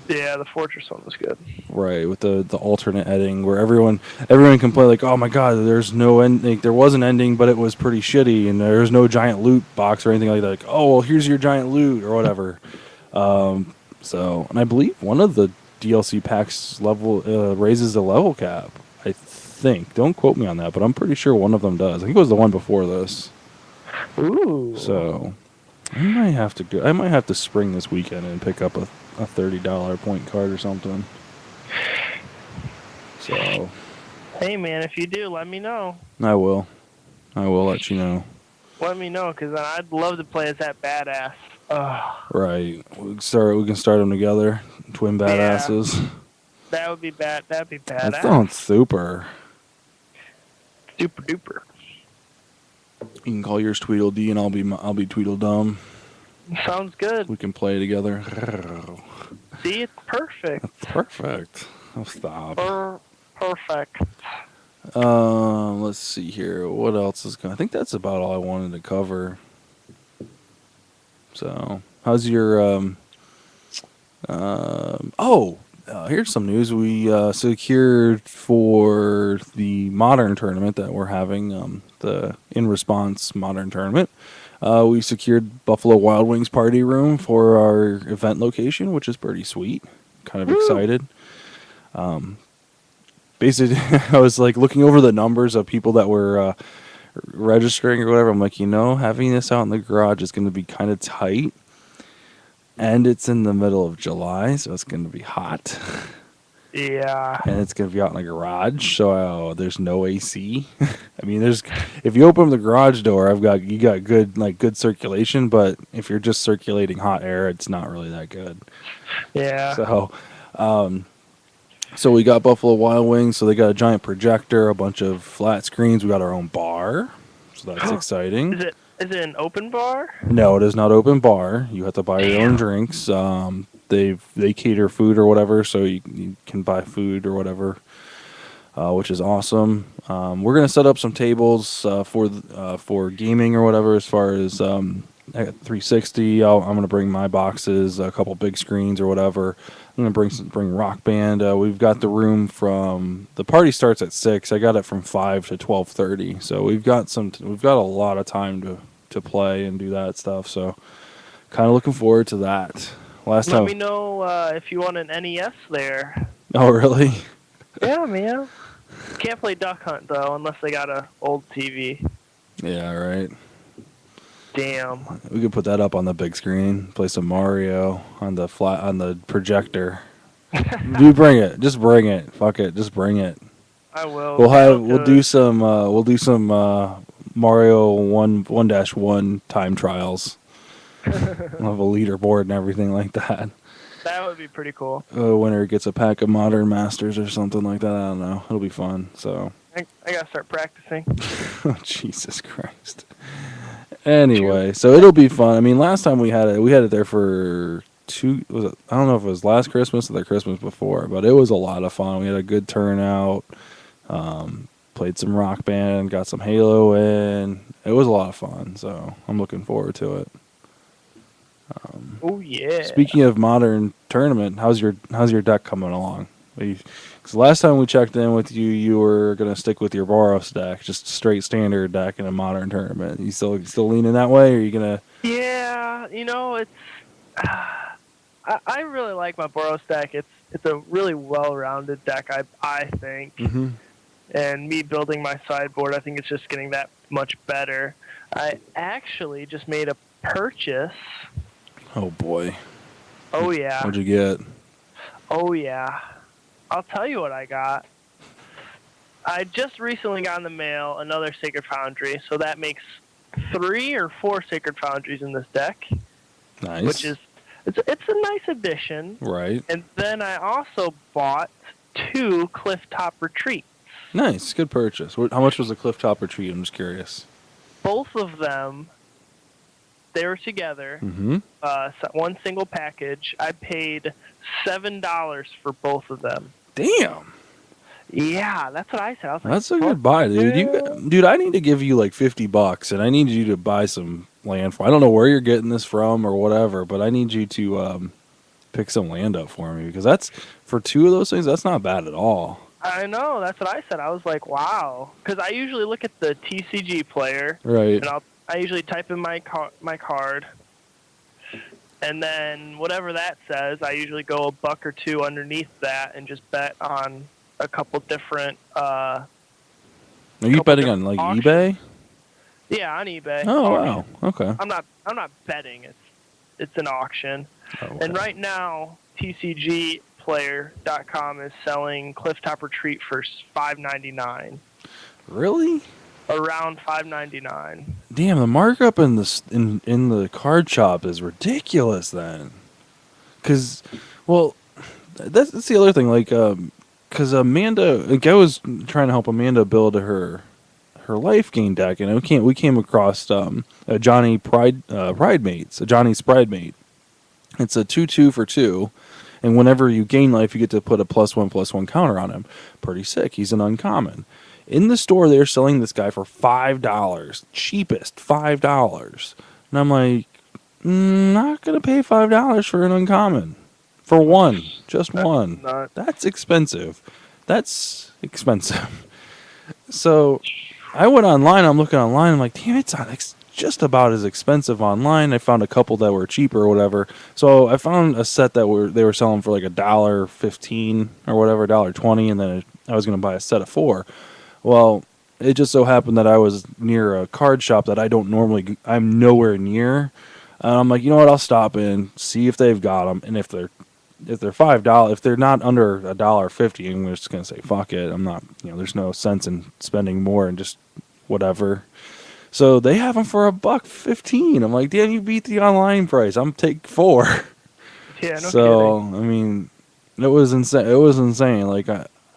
Yeah, the Fortress one was good. Right, with the alternate ending where everyone can play like, oh my god, there's no end. Like, there was an ending, but it was pretty shitty, and there's no giant loot box or anything like that. Like, oh well, here's your giant loot or whatever. And I believe one of the DLC packs raises the level cap. I think. Don't quote me on that, but I'm pretty sure one of them does. I think it was the one before this. Ooh. So I might have to spring this weekend and pick up a $30 point card or something. So, hey man, if you do, let me know. I will let you know. Let me know, because I'd love to play as that badass. Right, we can start them together, twin badasses. Yeah. That would be bad. That'd be badass. That sounds super duper. You can call yours Tweedledee, and I'll be Tweedledum. Sounds good. We can play together. See, it's perfect. That's perfect. Oh, stop. Perfect. Let's see here. What else is going? I think that's about all I wanted to cover. So, how's your here's some news. We secured for the Modern tournament that we're having, the In Response Modern tournament. We secured Buffalo Wild Wings party room for our event location, which is pretty sweet. Kind of excited. Basically, I was like looking over the numbers of people that were registering or whatever. I'm like, having this out in the garage is going to be kind of tight. And it's in the middle of July, so it's going to be hot. Yeah. And it's going to be out in the garage, so there's no AC. I mean, if you open the garage door, you got good circulation, but if you're just circulating hot air, it's not really that good. Yeah. So we got Buffalo Wild Wings, so they got a giant projector, a bunch of flat screens. We got our own bar, so that's exciting. Is it an open bar? No, it is not open bar. You have to buy your own drinks. they cater food or whatever, so you can buy food or whatever, which is awesome. We're gonna set up some tables for gaming or whatever. As far as I got 360, I'm gonna bring my boxes, a couple big screens or whatever. I'm gonna bring Rock Band. We've got the room from the party starts at 6. I got it from 5 to 12:30, so we've got a lot of time to play and do that stuff. So kind of looking forward to that. Last Let time. me know if you want an NES there. Oh really? Yeah, man. Can't play Duck Hunt though unless they got a old TV. Yeah, right. Damn. We could put that up on the big screen. Play some Mario on the projector. Dude, bring it. Just bring it. Fuck it. Just bring it. I will. We'll do some Mario 1-1 time trials. We'll have a leaderboard and everything like that. That would be pretty cool. Winner gets a pack of Modern Masters or something like that. I don't know. It'll be fun. So. I gotta start practicing. Oh, Jesus Christ. Anyway, so it'll be fun. I mean, last time we had it there for I don't know if it was last Christmas or the Christmas before, but it was a lot of fun. We had a good turnout. Played some Rock Band, got some Halo in. It was a lot of fun, so I'm looking forward to it. Oh yeah. Speaking of modern tournament, how's your deck coming along? Because last time we checked in with you, you were gonna stick with your Boros deck, just straight standard deck in a modern tournament. You still leaning that way, or are you gonna? Yeah, it's. I really like my Boros deck. It's a really well-rounded deck. I think. Mm-hmm. And me building my sideboard, I think it's just getting that much better. I actually just made a purchase. Oh boy. Oh yeah. What'd you get? Oh yeah. I'll tell you what I got. I just recently got in the mail another Sacred Foundry, so that makes 3 or 4 Sacred Foundries in this deck. Nice. Which is it's a nice addition. Right. And then I also bought 2 Clifftop Retreats. Nice, good purchase. How much was the Clifftop Retreat? I'm just curious. Both of them, they were together. Mm-hmm. One single package. I paid $7 for both of them. Damn. Yeah, that's what I said. I was That's a like, good buy, dude. Dude, I need to give you like $50, and I need you to buy some land for. I don't know where you're getting this from or whatever, but I need you to pick some land up for me, because that's for 2 of those things. That's not bad at all. I know. That's what I said. I was like, wow, because I usually look at the TCG player, Right. and I usually type in my card, and then whatever that says, I usually go $1 or $2 underneath that and just bet on a couple different. Are you betting on like auctions. eBay? Yeah, on eBay. Oh wow. Okay. I'm not betting. It's an auction, Okay. and right now TCGplayer.com is selling Clifftop Retreat for $5.99. Really? Around $5.99. Damn, the markup in the card shop is ridiculous then. Because, well, that's the other thing. Like, because Amanda, like, I was trying to help Amanda build her life gain deck, and we came across a Johnny Pridemates, a Johnny's Pridemate. It's a 2/2 for 2, and whenever you gain life, you get to put a +1/+1 counter on him. Pretty sick. He's an uncommon. In the store, they're selling this guy for $5, cheapest $5, and I'm like, not gonna pay $5 for an uncommon, for one, just one. That's expensive. So I went online. I'm looking online. I'm like, damn, it's just about as expensive online. I found a couple that were cheaper or whatever. So I found a set that they were selling for like $1.15 or whatever, $1.20, and then I was gonna buy a set of 4. Well, it just so happened that I was near a card shop that I'm nowhere near. And I'm like, you know what? I'll stop in, see if they've got them, and if they're $5, if they're not under $1.50, I'm just gonna say fuck it. I'm not, there's no sense in spending more and just whatever. So they have them for $1.15. I'm like, damn, you beat the online price. I'm take 4. Yeah, no so kidding. I mean, it was insane. It was insane. Like,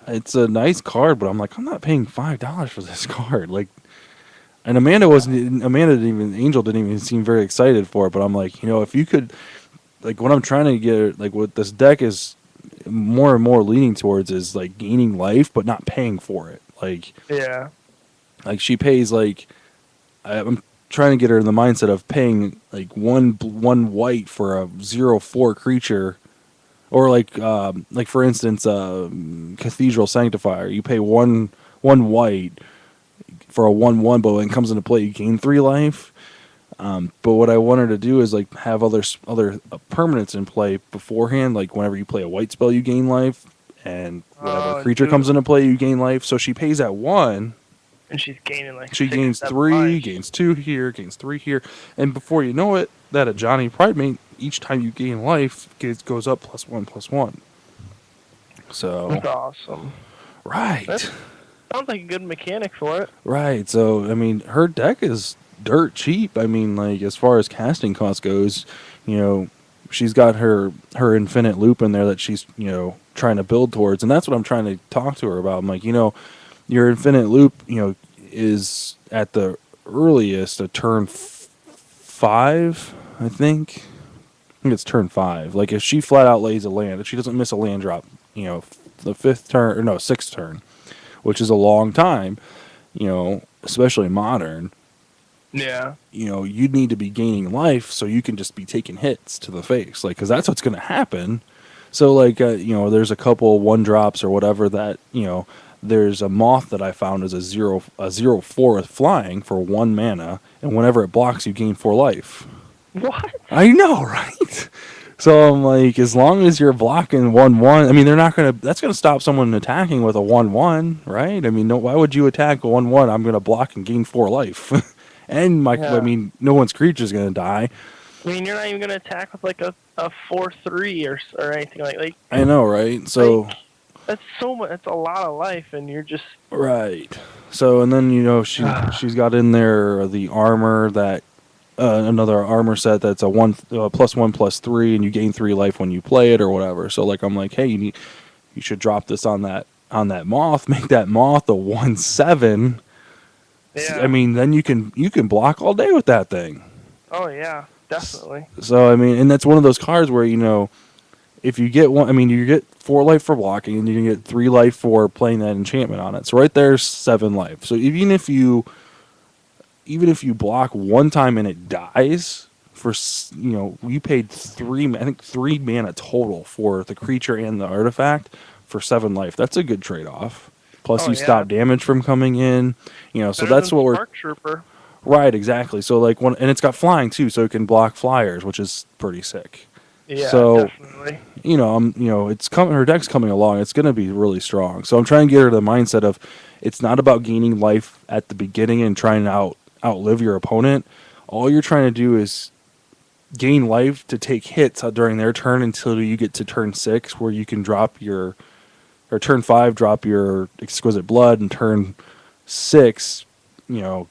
it's a nice card, but I'm like, I'm not paying $5 for this card. Like, and Angel didn't even seem very excited for it. But I'm like, if you could, like what I'm trying to get, like what this deck is more and more leaning towards is like gaining life, but not paying for it. Yeah. Like she pays like I'm trying to get her in the mindset of paying like one white for a 0/4 creature, or like for instance, Cathedral Sanctifier. You pay one white for a 1/1, but when it comes into play, you gain 3 life. But what I want her to do is like have other permanents in play beforehand. Like whenever you play a white spell, you gain life, and whenever a Oh, creature comes into play, you gain life. So she pays at 1. and she's gaining like She 6 or gains 7 3, lives. gains 2 here, gains 3 here, and before you know it, that Ajani Pridemate, each time you gain life, goes up +1/+1. So That's awesome. right, That sounds like a good mechanic for it. right. So I mean, her deck is dirt cheap. I mean, like as far as casting cost goes, you know, she's got her infinite loop in there that she's trying to build towards, and that's what I'm trying to talk to her about. I'm like, your infinite loop, is at the earliest a turn 5, I think. I think it's turn 5. Like if she flat out lays a land, if she doesn't miss a land drop, the 5th turn or no 6th turn, which is a long time, especially modern. Yeah. You'd need to be gaining life so you can just be taking hits to the face, like because that's what's going to happen. So like there's a couple 1 drops or whatever that there's a moth that I found as a 0/4 with flying for 1 mana, and whenever it blocks, you gain 4 life. What? I know, right? So I'm like, as long as you're blocking 1/1, I mean, they're not gonna. That's gonna stop someone attacking with a 1/1, right? I mean, no. Why would you attack a 1/1? I'm gonna block and gain 4 life, and I Yeah. mean, no one's creature's gonna die. I mean, you're not even gonna attack with like a 4/3 or anything like. I know, right? So. Like, that's so much. That's a lot of life, and you're just Right. So and then she's got in there the armor that another armor set that's a +1/+3, and you gain 3 life when you play it or whatever. So like I'm like, hey, you should drop this on that moth, make that moth a 1/7. yeah. I mean, then you can block all day with that thing. Oh yeah, definitely. So I mean, and that's one of those cards where if you get one, I mean, you get 4 life for blocking, and you can get 3 life for playing that enchantment on it. So right there's 7 life. So even if you block 1 time and it dies, you paid 3 mana total for the creature and the artifact for 7 life. That's a good trade off. Plus Oh, you yeah. stop damage from coming in. So Better that's than what we're Spark Trooper. right exactly. So like and it's got flying too, so it can block flyers, which is pretty sick. Yeah, So, definitely. it's coming. Her deck's coming along. It's going to be really strong. So I'm trying to get her to the mindset of, it's not about gaining life at the beginning and trying to outlive your opponent. All you're trying to do is gain life to take hits during their turn until you get to turn 6, where you can or turn 5, drop your Exquisite Blood, and turn 6,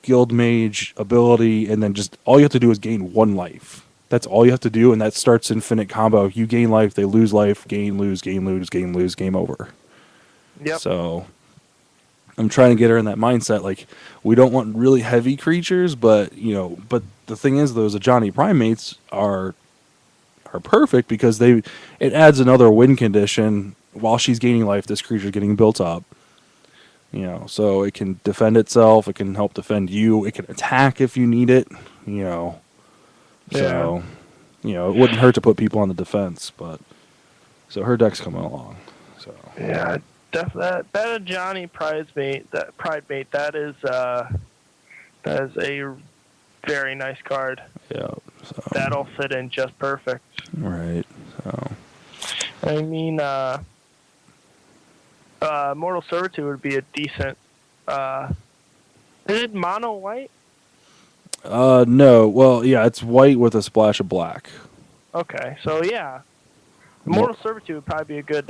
Guild Mage ability, and then just all you have to do is gain 1 life. That's all you have to do, and that starts infinite combo. You gain life, they lose life, gain, lose, gain, lose, gain, lose, game over. Yep. So I'm trying to get her in that mindset. Like, we don't want really heavy creatures, but the thing is, those Ajani Primates are perfect because it adds another win condition while she's gaining life. This creature's getting built up. So it can defend itself. It can help defend you. It can attack if you need it. So, it wouldn't hurt to put people on the defense, but so her deck's coming along. So Yeah, that Johnny Pridemate, that is a very nice card. yeah, so That'll fit in just perfect. right. So I mean, Mortal Servitude would be a decent. Is it mono white? no, well, yeah, it's white with a splash of black. Okay, so yeah, Mortal Servitude would probably be a good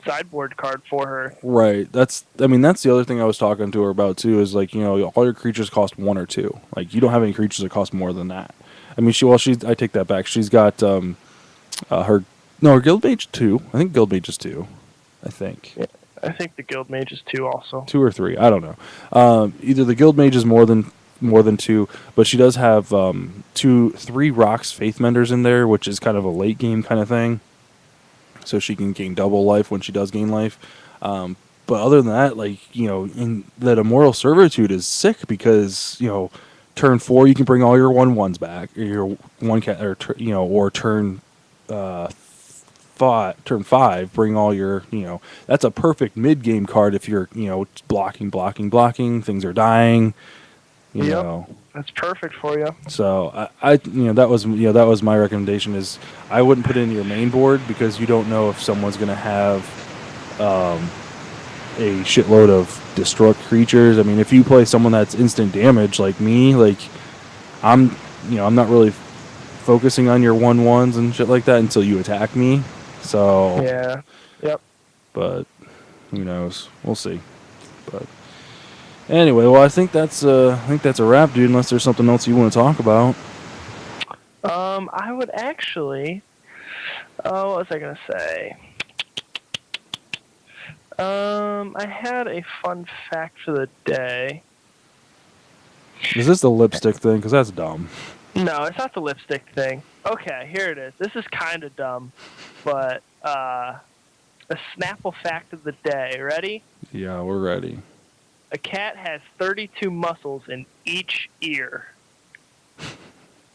sideboard card for her. Right. That's the other thing I was talking to her about too. Is like all your creatures cost 1 or 2. Like you don't have any creatures that cost more than that. I mean, I take that back. She's got her Guild Mage 2. I think Guild Mage is 2. I think. Yeah, I think the Guild Mage is 2 also. 2 or 3. I don't know. Either the Guild Mage is more than more than 2, but she does have 3 rocks faith menders in there, which is kind of a late game kind of thing. So she can gain double life when she does gain life. But other than that, like, in that Immortal Servitude is sick because, turn 4 you can bring all your 1/1s back, or your one cat, or turn turn 5 bring all your, that's a perfect mid game card if you're, blocking, things are dying, you Yep. know. That's perfect for you. So that was my recommendation is I wouldn't put it in your main board because you don't know if someone's going to have a shitload of destruct creatures. I mean, if you play someone that's instant damage like me, like I'm not really focusing on your 1/1s and shit like that until you attack me. So Yeah. Yep. but who knows? We'll see. But anyway, well, I think that's a wrap, dude. Unless there's something else you want to talk about. I would actually. What was I gonna say? I had a fun fact for the day. Is this the lipstick thing? Because that's dumb. No, it's not the lipstick thing. Okay, here it is. This is kind of dumb, but a Snapple fact of the day. Ready? Yeah, we're ready. A cat has 32 muscles in each ear.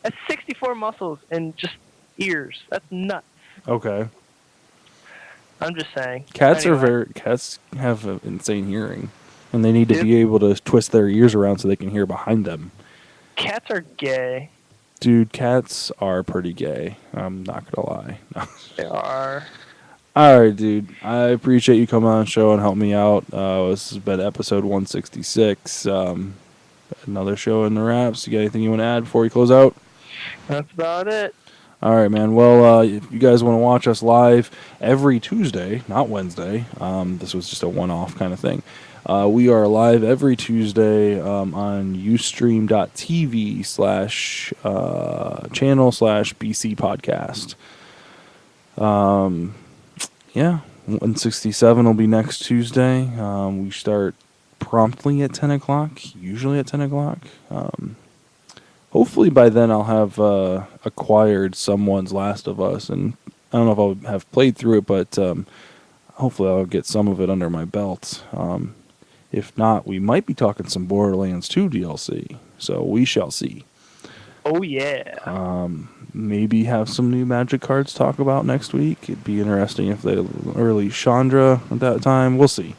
That's 64 muscles in just ears. That's nuts. Okay. I'm just saying. Cats Anyway. cats have insane hearing, and they need to be able to twist their ears around so they can hear behind them. Cats are gay. Dude, cats are pretty gay. I'm not gonna lie. No. They are. All right, dude. I appreciate you coming on the show and helping me out. This has been episode 166. Another show in the wraps. You got anything you want to add before we close out? That's about it. All right, man. Well, if you guys want to watch us live every Tuesday, not Wednesday, this was just a one-off kind of thing. We are live every Tuesday on ustream.tv/channel/BC podcast. Yeah, 167 will be next Tuesday. We start promptly at 10 o'clock, usually at 10 o'clock. Hopefully by then I'll have acquired someone's Last of Us, and I don't know if I'll have played through it, but hopefully I'll get some of it under my belt. If not, we might be talking some Borderlands 2 DLC, so we shall see. Oh, yeah. Maybe have some new Magic cards to talk about next week. It'd be interesting if they release Chandra at that time. We'll see.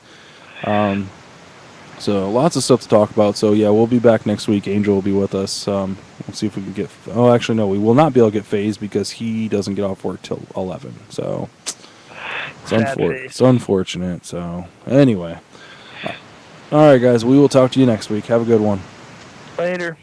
So lots of stuff to talk about. So yeah, we'll be back next week. Angel will be with us. We'll see if we can get. Oh, actually, no, we will not be able to get FaZe because he doesn't get off work till 11. So it's unfortunate. So anyway, all right, guys, we will talk to you next week. Have a good one. Later.